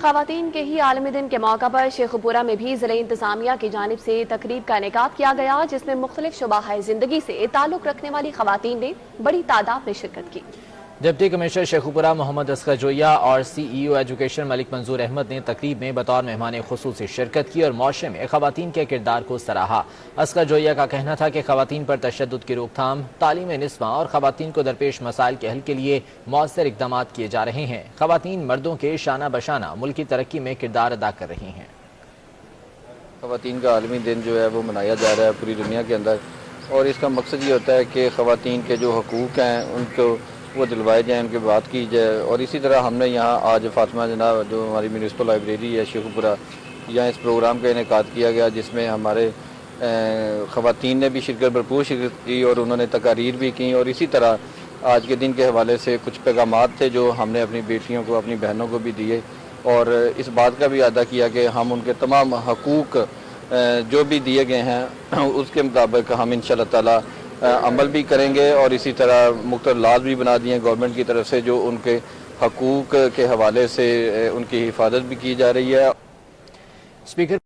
खवातीन के ही आलमी दिन के मौका पर शेखुपुरा में भी जिले इंतजामिया की जानिब से तकरीब का इनेकाद किया गया, जिसमें मुख्तलिफ शुबाह जिंदगी से ताल्लुक रखने वाली खवातीन ने बड़ी तादाद में शिरकत की। डिप्टी कमिश्नर शेखुपुरा मोहम्मद असगर जोया और CEO एजुकेशन मलिक मंजूर अहमद ने तकरीब में बतौर मेहमान खुसूसी शिरकत की और माशरे में खवातीन के किरदार को सराहा। असगर जोया का कहना था कि खवातीन पर तशद्दुद की रोकथाम, तालीम निस्बा और खवातीन को दरपेश मसाइल के हल के लिए मौसर इकदाम किए जा रहे हैं। खवातीन मर्दों के शाना बशाना मुल्क की तरक्की में किरदार अदा कर रही हैं। खवातीन का आलमी दिन जो है वो मनाया जा रहा है पूरी दुनिया के अंदर, और इसका मकसद ये होता है कि खवातीन के जो हकूक़ हैं उनको वो दिलवाए जाएँ, उनकी बात की जाए। और इसी तरह हमने यहाँ आज फातिमा जनाब जो हमारी म्यूनिसिपल लाइब्रेरी है शेखुपुरा, यहाँ इस प्रोग्राम का इनेकाद किया गया, जिसमें हमारे खवातीन ने भी भरपूर शिरकत की और उन्होंने तकारीर भी की। और इसी तरह आज के दिन के हवाले से कुछ पैगामात थे जो हमने अपनी बेटियों को, अपनी बहनों को भी दिए, और इस बात का भी अदा किया कि हम उनके तमाम हकूक़ जो भी दिए गए हैं उसके मुताबिक हम इंशाअल्लाह ताला अमल भी करेंगे। और इसी तरह मुख्तलिफ लॉज भी बना दिए गवर्नमेंट की तरफ से जो उनके हकूक़ के हवाले से उनकी हिफाजत भी की जा रही है। स्पीकर